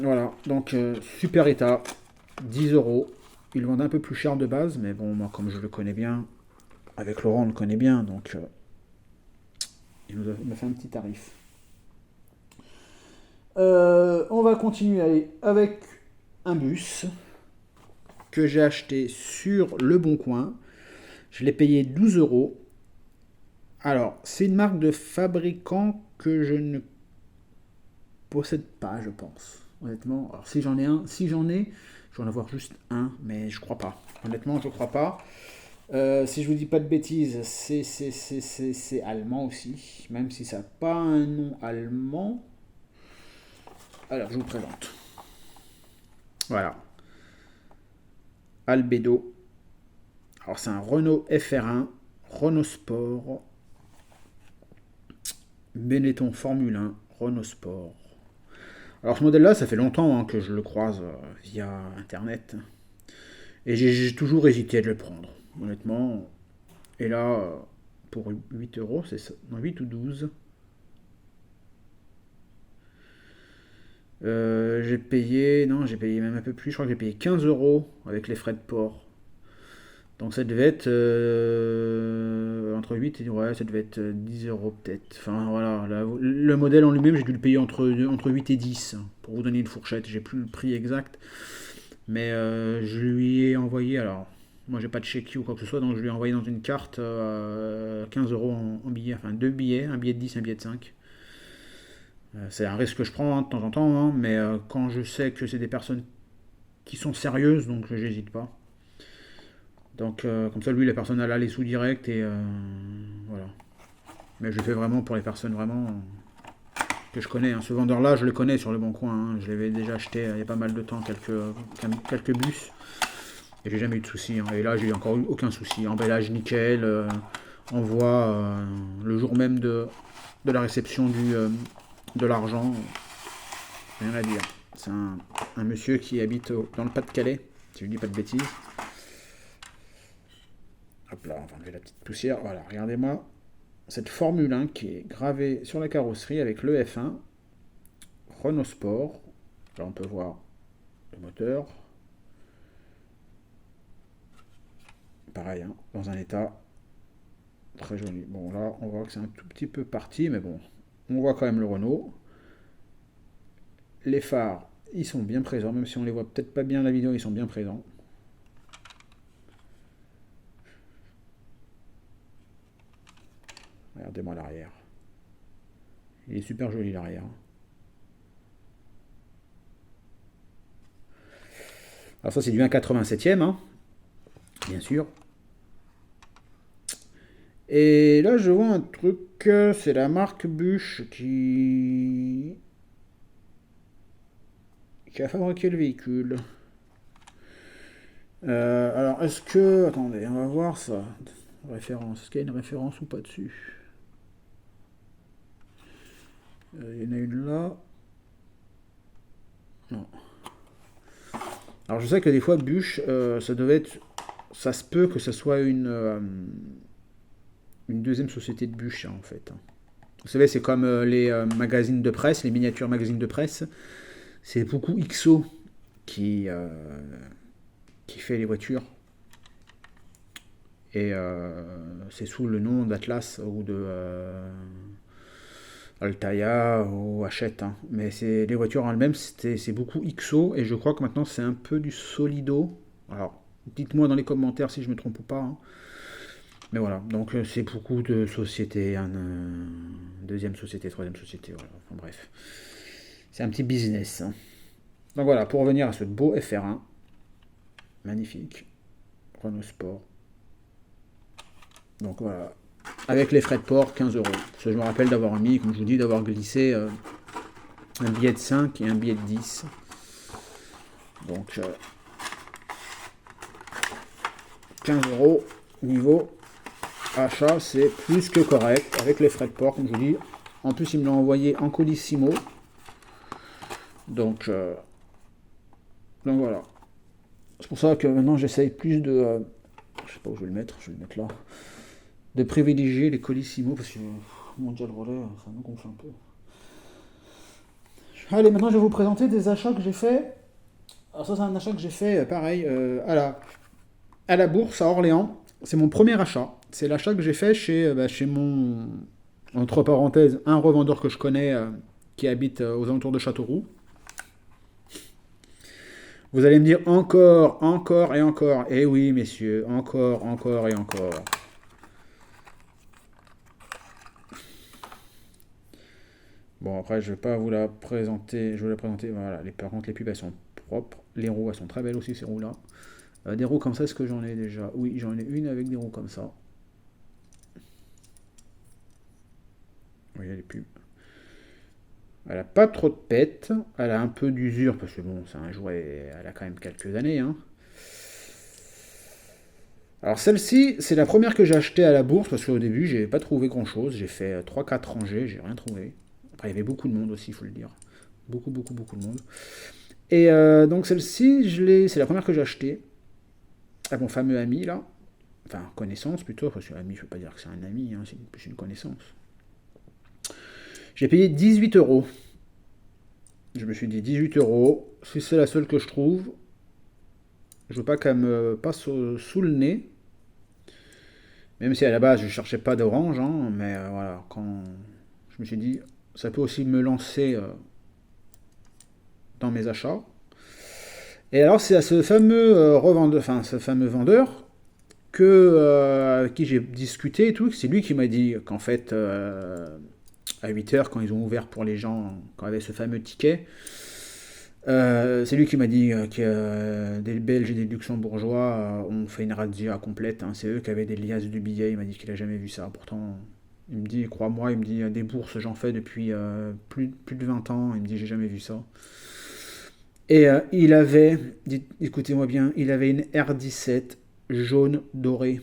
voilà, donc super état, 10 euros. Ils le vendent un peu plus cher de base, mais bon, moi, comme je le connais bien, avec Laurent, on le connaît bien, donc il m'a fait un petit tarif. On va continuer allez, avec un bus que j'ai acheté sur Le Bon Coin. Je l'ai payé 12 euros. Alors, c'est une marque de fabricant que je ne possède pas, je pense. Honnêtement, alors si j'en ai un, si j'en ai, je vais en avoir juste un, mais je crois pas. Honnêtement, je crois pas. Si je vous dis pas de bêtises, c'est allemand aussi, même si ça n'a pas un nom allemand. Alors, je vous présente. Voilà, Albedo. Alors, c'est un Renault FR1, Renault Sport, Benetton Formule 1, Renault Sport. Alors, ce modèle-là, ça fait longtemps que je le croise via Internet. Et j'ai toujours hésité de le prendre, honnêtement. Et là, pour 8 euros, c'est ça. Non, 8 ou 12. J'ai payé, non, j'ai payé même un peu plus. Je crois que j'ai payé 15 euros avec les frais de port. Donc ça devait être entre 8 et ouais, ça devait être 10 euros peut-être. Enfin voilà, le modèle en lui-même, j'ai dû le payer entre 8 et 10. Pour vous donner une fourchette, j'ai plus le prix exact. Mais je lui ai envoyé, alors moi j'ai pas de chéquier ou quoi que ce soit, donc je lui ai envoyé dans une carte 15 euros en billets, enfin deux billets, un billet de 10, un billet de 5. C'est un risque que je prends de temps en temps, hein, mais quand je sais que c'est des personnes qui sont sérieuses, donc j'hésite pas. Donc comme ça, lui, la personne elle a les sous directs et voilà. Mais je le fais vraiment pour les personnes vraiment que je connais, hein. Ce vendeur-là, je le connais sur Le Bon Coin, hein. Je l'avais déjà acheté il y a pas mal de temps, quelques bus. Et j'ai jamais eu de soucis, hein. Et là, j'ai encore eu aucun souci. Emballage nickel, envoi le jour même de la réception de l'argent. Rien à dire. C'est un monsieur qui habite dans le Pas-de-Calais, si je ne dis pas de bêtises. Hop là, on va enlever la petite poussière. Voilà, regardez-moi cette Formule 1 qui est gravée sur la carrosserie avec le F1 Renault Sport. Là, on peut voir le moteur. Pareil, hein, dans un état très joli. Bon, là, on voit que c'est un tout petit peu parti, mais bon, on voit quand même le Renault. Les phares, ils sont bien présents, même si on les voit peut-être pas bien à la vidéo, ils sont bien présents. Regardez-moi l'arrière. Il est super joli l'arrière. Alors ça c'est du 1,87e, hein, bien sûr. Et là je vois un truc, c'est la marque Bush qui a fabriqué le véhicule. Alors est-ce que... Attendez, on va voir ça. Référence. Est-ce qu'il y a une référence ou pas dessus? Il y en a une là. Non. Alors je sais que des fois Bush, ça devait être... Ça se peut que ce soit une deuxième société de Bush, hein, en fait. Vous savez, c'est comme les magazines de presse, les miniatures magazines de presse. C'est beaucoup XO qui, qui fait les voitures. Et c'est sous le nom d'Atlas ou de Altaïa ou Hachette, hein. Mais c'est les voitures en elles-mêmes, c'est beaucoup XO et je crois que maintenant c'est un peu du Solido. Alors, dites-moi dans les commentaires si je me trompe ou pas, hein. Mais voilà, donc c'est beaucoup de sociétés, deuxième société, troisième société, voilà. Enfin bref, c'est un petit business, hein. Donc voilà, pour revenir à ce beau FR1, magnifique, Renault Sport. Donc voilà, avec les frais de port, 15 euros. Parce que je me rappelle d'avoir mis, comme je vous dis, d'avoir glissé un billet de 5 et un billet de 10. Donc 15 euros niveau achat, c'est plus que correct avec les frais de port, comme je vous dis. En plus, il me l'a envoyé en colissimo. Donc, euh, donc voilà. C'est pour ça que maintenant j'essaye plus de... je sais pas où je vais le mettre, je vais le mettre là. De privilégier les Colissimo parce que Mondial Relais, ça me gonfle un peu. Allez, maintenant je vais vous présenter des achats que j'ai fait. Alors ça c'est un achat que j'ai fait pareil à la bourse à Orléans. C'est mon premier achat. C'est l'achat que j'ai fait chez mon, entre parenthèses, un revendeur que je connais qui habite aux alentours de Châteauroux. Vous allez me dire encore, encore et encore. Eh oui, messieurs, encore, encore et encore. Bon, après, je vais pas vous la présenter. Je vais la présenter. Voilà, par contre, les pubs, elles sont propres. Les roues, elles sont très belles aussi, ces roues-là. Des roues comme ça, est-ce que j'en ai déjà? Oui, j'en ai une avec des roues comme ça. Oui, les pubs. Elle a pas trop de pète. Elle a un peu d'usure, parce que bon, c'est un jouet. Elle a quand même quelques années, hein. Alors celle-ci, c'est la première que j'ai achetée à la bourse parce qu'au début, j'ai pas trouvé grand-chose. J'ai fait trois quatre rangées, j'ai rien trouvé. Après, il y avait beaucoup de monde aussi, il faut le dire. Beaucoup, beaucoup, beaucoup de monde. Et donc celle-ci, c'est la première que j'ai achetée à mon fameux ami là. Enfin, connaissance plutôt, parce que ami, je ne veux pas dire que c'est un ami, hein, c'est plus une connaissance. J'ai payé 18 euros. Je me suis dit 18 euros, si c'est la seule que je trouve, je veux pas qu'elle me passe sous le nez. Même si à la base je cherchais pas d'orange, hein, mais voilà, quand je me suis dit, ça peut aussi me lancer dans mes achats. Et alors c'est à ce fameux revendeur, enfin ce fameux vendeur avec qui j'ai discuté et tout, c'est lui qui m'a dit qu'en fait à 8 heures quand ils ont ouvert pour les gens, quand il y avait ce fameux ticket, c'est lui qui m'a dit que des Belges et des Luxembourgeois ont fait une razzia complète, hein. C'est eux qui avaient des liasses de billets. Il m'a dit qu'il a jamais vu ça. Pourtant, il me dit, crois-moi, il me dit des bourses, j'en fais depuis plus de 20 ans. Il me dit, j'ai jamais vu ça. Et il avait, écoutez-moi bien, il avait une R17 jaune dorée.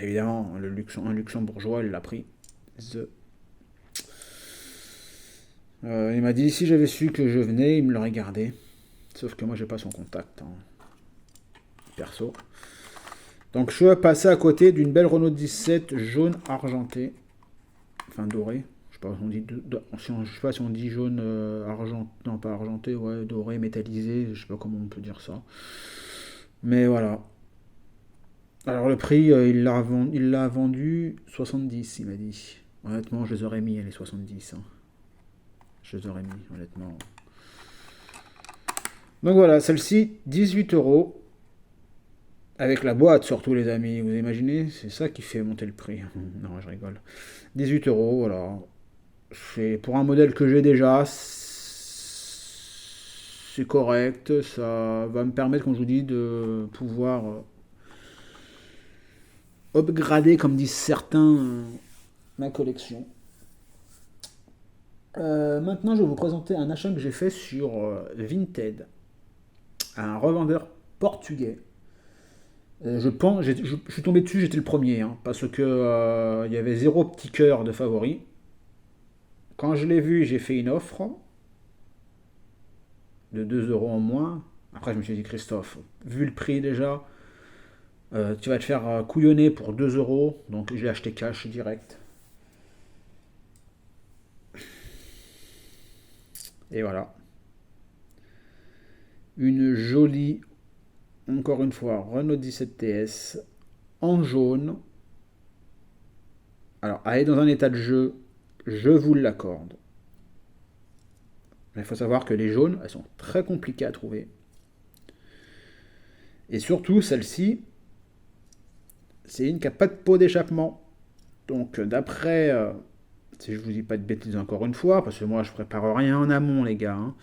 Évidemment, un luxembourgeois, il l'a pris. The- il m'a dit, si j'avais su que je venais, il me l'aurait gardé. Sauf que moi, j'ai pas son contact, hein, perso. Donc, je suis passé à côté d'une belle Renault 17 jaune argenté. Enfin, doré. Je sais pas si on dit, je sais pas si on dit jaune argent, non pas argenté, ouais, doré, métallisé. Je sais pas comment on peut dire ça. Mais voilà. Alors, le prix, il l'a vendu 70, il m'a dit. Honnêtement, je les aurais mis, les 70, hein. Je les aurais mis, honnêtement. Donc voilà, celle-ci, 18 euros. Avec la boîte, surtout, les amis. Vous imaginez? C'est ça qui fait monter le prix. Non, je rigole. 18 euros, voilà. C'est pour un modèle que j'ai déjà. C'est correct. Ça va me permettre, comme je vous dis, de pouvoir upgrader, comme disent certains, ma collection. Maintenant, je vais vous présenter un achat que j'ai fait sur Vinted, un revendeur portugais. Je pense, je suis tombé dessus, j'étais le premier, hein, parce que il y avait zéro petit cœur de favori. Quand je l'ai vu, j'ai fait une offre de 2 euros en moins. Après, je me suis dit, Christophe, vu le prix déjà, tu vas te faire couillonner pour 2 euros. Donc, j'ai acheté cash direct. Et voilà. Une jolie, encore une fois, Renault 17 TS en jaune. Alors, elle est dans un état de jeu, je vous l'accorde. Mais il faut savoir que les jaunes, elles sont très compliquées à trouver. Et surtout, celle-ci, c'est une qui n'a pas de pot d'échappement. Donc, d'après, si je vous dis pas de bêtises encore une fois, parce que moi je prépare rien en amont, les gars, hein,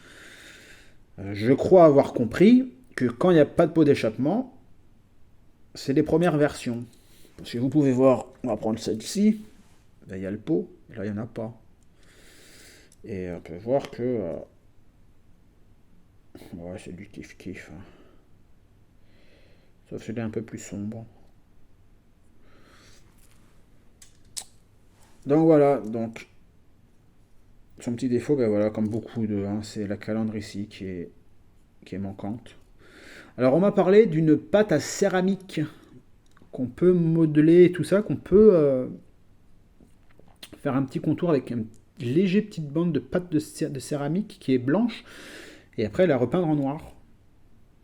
je crois avoir compris que quand il n'y a pas de pot d'échappement, c'est les premières versions. Parce que vous pouvez voir, on va prendre celle-ci, là il y a le pot, et là il n'y en a pas. Et on peut voir que. Ouais, c'est du kiff-kiff, hein. Sauf celui-là un peu plus sombre. Donc voilà, donc Son petit défaut, ben voilà, comme beaucoup de, hein, c'est la calandre ici qui est manquante. Alors on m'a parlé d'une pâte à céramique qu'on peut modeler et tout ça, qu'on peut faire un petit contour avec une léger petite bande de pâte de céramique qui est blanche et après la repeindre en noir.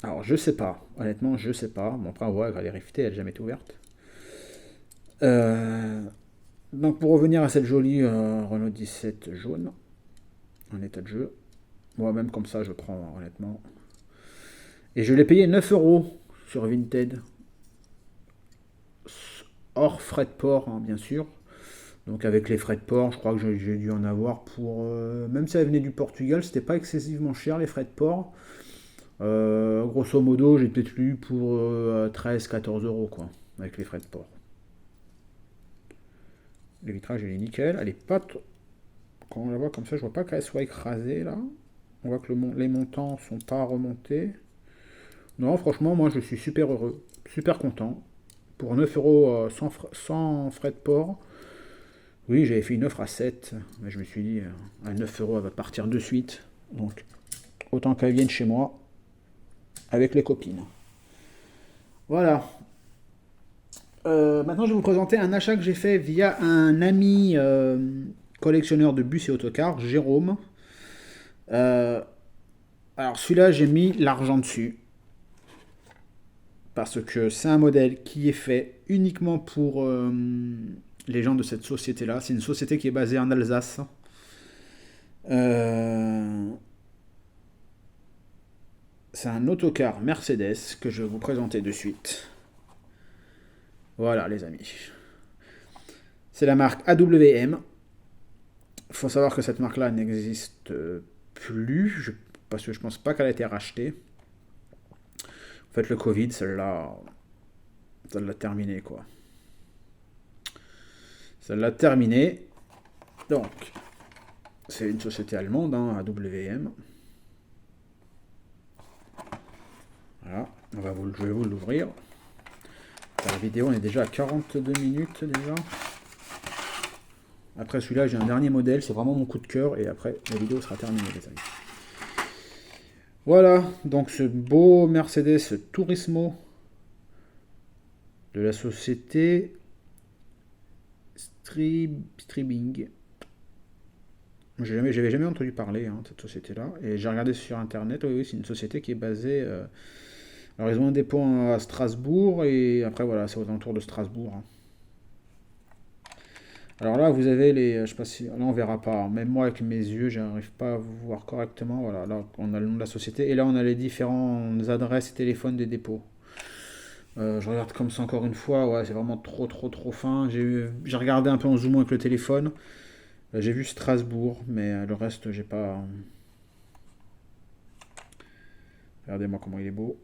Alors je sais pas, honnêtement je sais pas. Bon après on voit qu'elle est rivetée, elle n'a jamais été ouverte. Euh, donc pour revenir à cette jolie Renault 17 jaune en état de jeu, moi même comme ça je prends honnêtement. Et je l'ai payé 9 euros sur Vinted, hors frais de port hein, bien sûr. Donc avec les frais de port, je crois que j'ai dû en avoir pour... même si elle venait du Portugal, c'était pas excessivement cher les frais de port. Grosso modo, j'ai peut-être eu pour 13-14 euros quoi, avec les frais de port. Le vitrage il est nickel, elle est pas... Quand on la voit comme ça, je vois pas qu'elle soit écrasée là. On voit que les montants sont pas remontés. Non, franchement, moi je suis super heureux, super content. Pour 9 euros sans frais de port, oui, j'avais fait une offre à 7, mais je me suis dit, à 9 euros, elle va partir de suite. Donc, autant qu'elle vienne chez moi avec les copines. Voilà. Maintenant, je vais vous présenter un achat que j'ai fait via un ami collectionneur de bus et autocars, Jérôme. Euh, alors, celui-là, j'ai mis l'argent dessus. Parce que c'est un modèle qui est fait uniquement pour les gens de cette société-là. C'est une société qui est basée en Alsace. Euh, c'est un autocar Mercedes que je vais vous présenter de suite. Voilà les amis. C'est la marque AWM. Il faut savoir que cette marque-là n'existe plus. Parce que je pense pas qu'elle a été rachetée. En fait le Covid, ça l'a terminé quoi. Ça l'a terminé. Donc, c'est une société allemande, hein, AWM. Voilà, je vais vous l'ouvrir. La vidéo, on est déjà à 42 minutes déjà. Après celui-là, j'ai un dernier modèle, c'est vraiment mon coup de cœur. Et après, la vidéo sera terminée, les amis. Voilà, donc ce beau Mercedes Turismo de la société Streaming. J'avais jamais entendu parler hein, de cette société-là. Et j'ai regardé sur internet, oui, oui, c'est une société qui est basée. Alors ils ont un dépôt à Strasbourg et après voilà, c'est aux alentours de Strasbourg, hein. Alors là, vous avez les. Je sais pas si. Là, on verra pas, hein. Même moi, avec mes yeux, j'arrive pas à voir correctement. Voilà, là, on a le nom de la société. Et là, on a les différentes adresses et téléphones des dépôts. Je regarde comme ça encore une fois. Ouais, c'est vraiment trop, trop, trop fin. J'ai regardé un peu en zoomant avec le téléphone. J'ai vu Strasbourg, mais le reste, j'ai pas. Regardez-moi comment il est beau.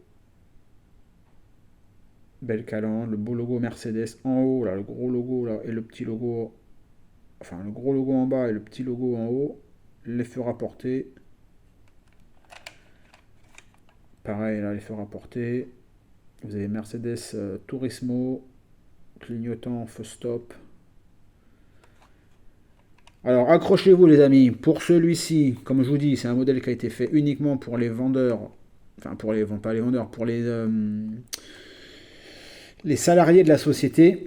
Belle calandre, le beau logo Mercedes en haut, là, le gros logo là, et le petit logo. Enfin, le gros logo en bas et le petit logo en haut. Les feux rapportés. Pareil, là, les feux rapportés. Vous avez Mercedes Turismo, clignotant, feu stop. Alors, accrochez-vous, les amis. Pour celui-ci, comme je vous dis, c'est un modèle qui a été fait uniquement pour les vendeurs. Enfin, pas les vendeurs, pour les salariés de la société.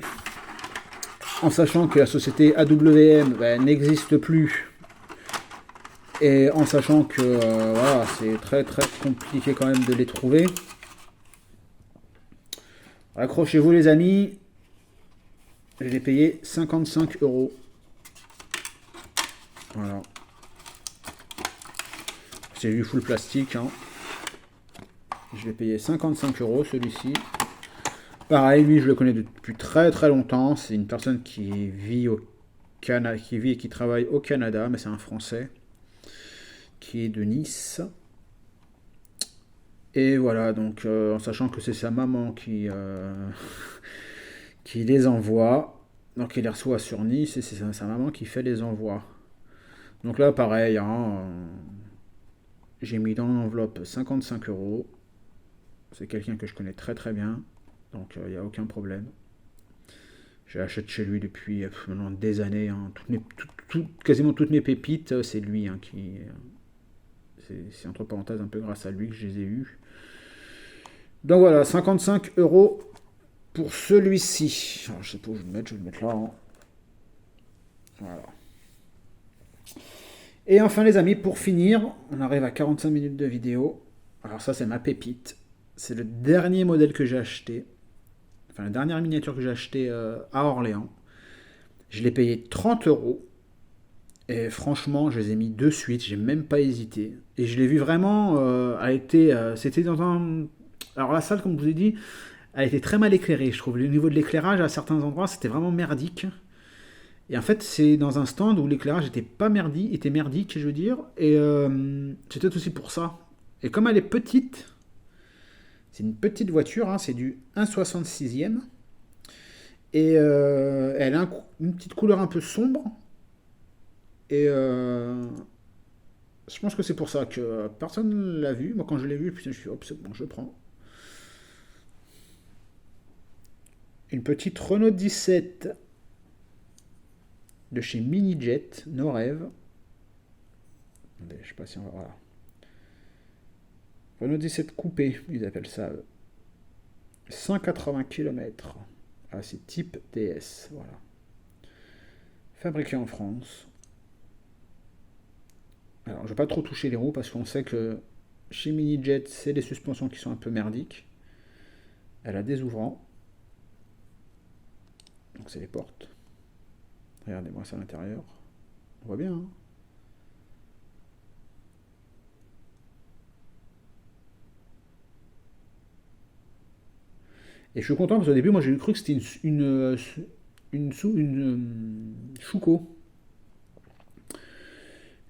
En sachant que la société AWM ben, n'existe plus. Et en sachant que voilà, c'est très très compliqué quand même de les trouver. Accrochez-vous les amis. Je l'ai payé 55 euros. Voilà. C'est du full plastique. Hein. Je l'ai payé 55 euros celui-ci. Pareil, lui je le connais depuis très très longtemps. C'est une personne qui vit qui vit et qui travaille au Canada, mais c'est un Français qui est de Nice. Et voilà, donc en sachant que c'est sa maman qui les envoie, donc il les reçoit sur Nice et c'est sa maman qui fait les envois. Donc là, pareil, hein, j'ai mis dans l'enveloppe 55 euros. C'est quelqu'un que je connais très très bien, donc il n'y a aucun problème. Je l'achète chez lui depuis maintenant des années, hein. Quasiment toutes mes pépites, c'est lui, hein, qui. C'est entre parenthèses un peu grâce à lui que je les ai eues. Donc voilà, 55 € pour celui-ci. Alors, je sais pas où je vais le mettre là, hein. Voilà. Et enfin les amis, pour finir, on arrive à 45 minutes de vidéo. Alors ça c'est ma pépite. C'est le dernier modèle que j'ai acheté. Enfin la dernière miniature que j'ai acheté à Orléans. Je l'ai payé 30 €. Et franchement, je les ai mis de suite, j'ai même pas hésité. Et je l'ai vu vraiment, c'était dans un... Alors la salle, comme je vous ai dit, elle était très mal éclairée, je trouve. Le niveau de l'éclairage, à certains endroits, c'était vraiment merdique. Et en fait, c'est dans un stand où l'éclairage était merdique, je veux dire. Et c'était aussi pour ça. Et comme elle est petite, c'est une petite voiture, hein, c'est du 1,66e. Et elle a une petite couleur un peu sombre. Et je pense que c'est pour ça que personne ne l'a vu. Moi, quand je l'ai vu, putain, je suis hop, c'est bon, je prends. Une petite Renault 17 de chez Minijet, nos rêves. Attendez, je sais pas si on va. Voilà. Renault 17 coupé, ils appellent ça. 180 km. Ah, c'est type DS. Voilà. Fabriqué en France. Alors, je ne vais pas trop toucher les roues parce qu'on sait que chez Minijet, c'est les suspensions qui sont un peu merdiques. Elle a des ouvrants. Donc, c'est les portes. Regardez-moi ça à l'intérieur. On voit bien, hein. Et je suis content parce qu'au début, moi j'ai cru que c'était une chouco.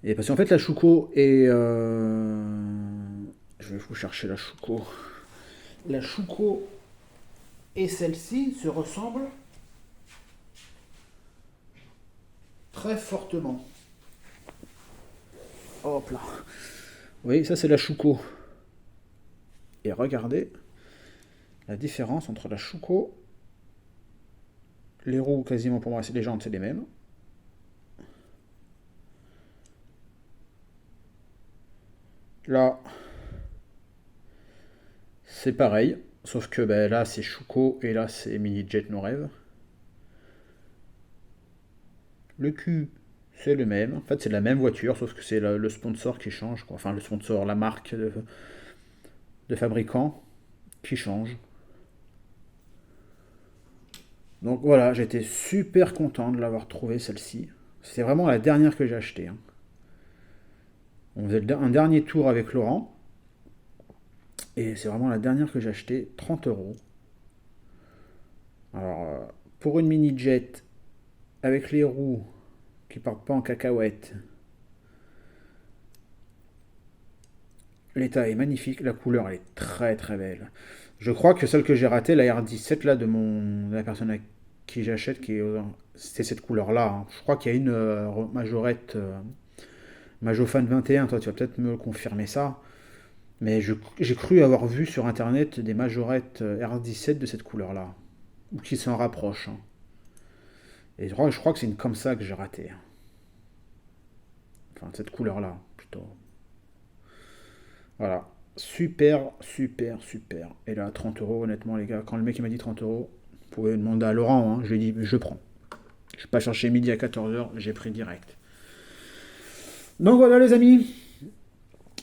Et parce qu'en fait, la chouco est. Je vais vous chercher la chouco. La chouco et celle-ci se ressemblent très fortement. Hop là. Oui, ça c'est la chouco. Et regardez la différence entre la chouco. Les roues, quasiment pour moi, les jantes, c'est les mêmes. Là, c'est pareil. Sauf que ben, là, c'est Chouco et là, c'est Mini-Jet No Rêve. Le cul, c'est le même. En fait, c'est la même voiture, sauf que c'est le sponsor qui change, quoi. Enfin, le sponsor, la marque de fabricant qui change. Donc voilà, j'étais super content de l'avoir trouvée, celle-ci. C'est vraiment la dernière que j'ai achetée, hein. On faisait un dernier tour avec Laurent. Et c'est vraiment la dernière que j'ai achetée, 30 €. Alors, pour une mini-jet, avec les roues qui partent pas en cacahuète, l'état est magnifique, la couleur elle est très très belle. Je crois que celle que j'ai ratée, la R17 là de la personne à qui j'achète, c'était cette couleur là, hein. Je crois qu'il y a une majorette, Majofan 21, toi tu vas peut-être me confirmer ça. Mais j'ai cru avoir vu sur internet des majorettes R17 de cette couleur là, ou qui s'en rapprochent, hein. Et je crois que c'est une comme ça que j'ai raté, hein. Enfin, cette couleur là, plutôt. Voilà. Super, super, super. Et là, 30 €, honnêtement, les gars, quand le mec il m'a dit 30 €, vous pouvez demander à Laurent, hein, je lui ai dit, je prends. Je vais pas chercher midi à 14 h, j'ai pris direct. Donc voilà, les amis.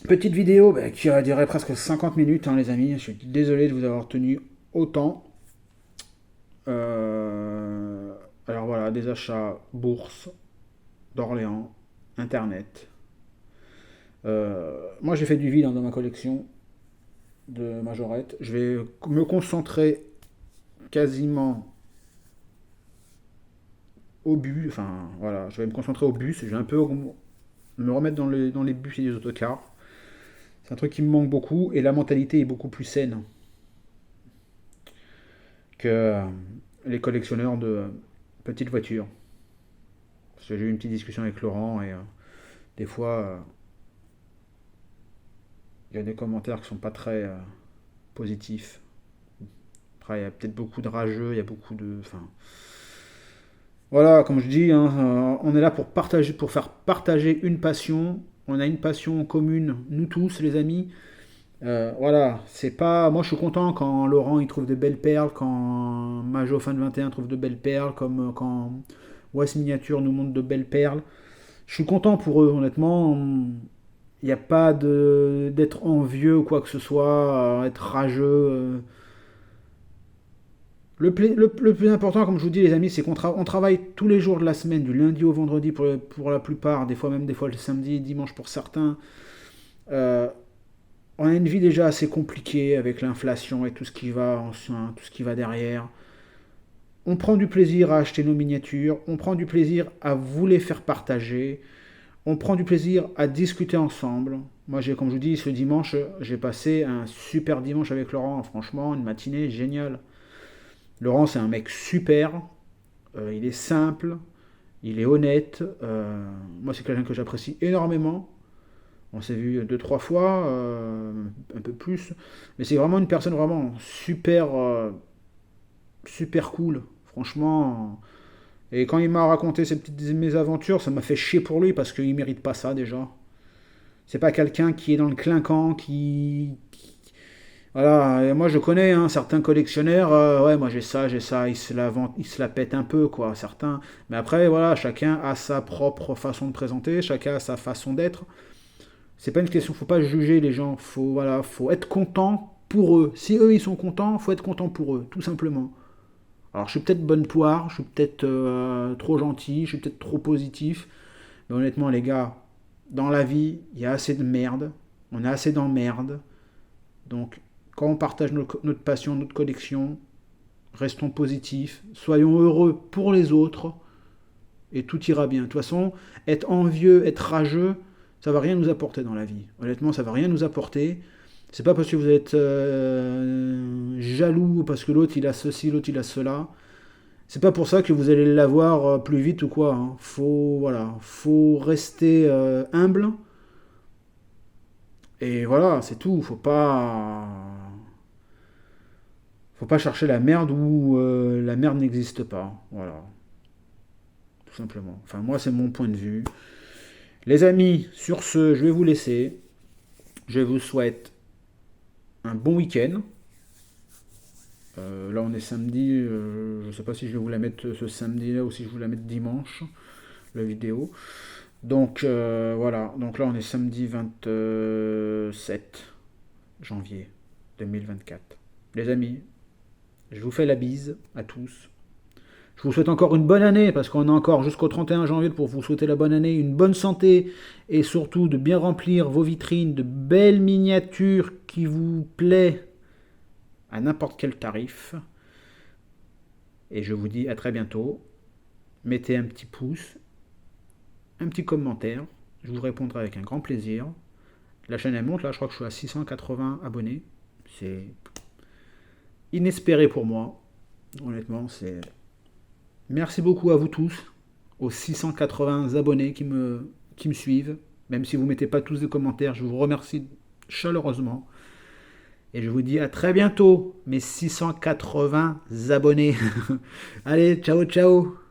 Petite vidéo qui a duré presque 50 minutes, hein, les amis. Je suis désolé de vous avoir tenu autant. Alors voilà, des achats bourse d'Orléans, internet. Moi, j'ai fait du vide, hein, dans ma collection de majorettes. Je vais me concentrer quasiment au bus. Enfin, voilà, je vais me concentrer au bus. Je vais un peu me remettre dans les bus et les autocars. C'est un truc qui me manque beaucoup. Et la mentalité est beaucoup plus saine que les collectionneurs de petites voitures. Parce que j'ai eu une petite discussion avec Laurent et des fois, il y a des commentaires qui sont pas très positifs. Après, il y a peut-être beaucoup de rageux, il y a beaucoup de. Enfin, Voilà, comme je dis, hein, on est là pour partager, pour faire partager une passion. On a une passion commune, nous tous, les amis. Voilà, c'est pas. Moi, je suis content quand Laurent il trouve de belles perles, quand Majo Fan 21 trouve de belles perles, comme quand West Miniature nous montre de belles perles. Je suis content pour eux, honnêtement. Il n'y a pas d'être envieux ou quoi que ce soit, être rageux. Le plus important, comme je vous dis, les amis, c'est on travaille tous les jours de la semaine, du lundi au vendredi pour la plupart, des fois même des fois le samedi, dimanche pour certains. Euh, on a une vie déjà assez compliquée avec l'inflation et tout ce qui va tout ce qui va derrière. On prend du plaisir à acheter nos miniatures, on prend du plaisir à vous les faire partager, on prend du plaisir à discuter ensemble. Moi, comme je vous dis, ce dimanche, j'ai passé un super dimanche avec Laurent. Franchement, une matinée géniale. Laurent, c'est un mec super. Il est simple, il est honnête. Moi, c'est quelqu'un que j'apprécie énormément. On s'est vu deux, trois fois, un peu plus. Mais c'est vraiment une personne vraiment super, super cool. Franchement. Et quand il m'a raconté ses petites mésaventures, ça m'a fait chier pour lui parce qu'il mérite pas ça déjà. C'est pas quelqu'un qui est dans le clinquant, voilà, et moi je connais hein, certains collectionneurs, ouais, moi j'ai ça, ils se la pètent un peu, quoi, certains. Mais après, voilà, chacun a sa propre façon de présenter, chacun a sa façon d'être. C'est pas une question, faut pas juger les gens, voilà, faut être content pour eux. Si eux ils sont contents, faut être content pour eux, tout simplement. Alors je suis peut-être bonne poire, je suis peut-être trop gentil, je suis peut-être trop positif, mais honnêtement les gars, dans la vie, il y a assez de merde, on a assez d'emmerde, donc quand on partage notre passion, notre collection, restons positifs, soyons heureux pour les autres, et tout ira bien. De toute façon, être envieux, être rageux, ça va rien nous apporter dans la vie. Honnêtement, ça va rien nous apporter. C'est pas parce que vous êtes jaloux, parce que l'autre il a ceci, l'autre il a cela. C'est pas pour ça que vous allez l'avoir plus vite ou quoi, hein. Voilà, faut rester humble. Et voilà, c'est tout. Faut pas chercher la merde où la merde n'existe pas. Voilà, tout simplement. Enfin, moi, c'est mon point de vue. Les amis, sur ce, je vais vous laisser. Je vous souhaite un bon week-end. Là, on est samedi. Je ne sais pas si je vais vous la mettre ce samedi-là ou si je vais vous la mettre dimanche, la vidéo. Donc, voilà. Donc là, on est samedi 27 janvier 2024. Les amis, je vous fais la bise à tous. Je vous souhaite encore une bonne année, parce qu'on a encore jusqu'au 31 janvier pour vous souhaiter la bonne année, une bonne santé, et surtout de bien remplir vos vitrines de belles miniatures qui vous plaisent à n'importe quel tarif. Et je vous dis à très bientôt. Mettez un petit pouce, un petit commentaire. Je vous répondrai avec un grand plaisir. La chaîne elle monte, là je crois que je suis à 680 abonnés. C'est inespéré pour moi. Honnêtement, c'est... Merci beaucoup à vous tous, aux 680 abonnés qui me suivent. Même si vous ne mettez pas tous de commentaires, je vous remercie chaleureusement. Et je vous dis à très bientôt, mes 680 abonnés. Allez, ciao ciao.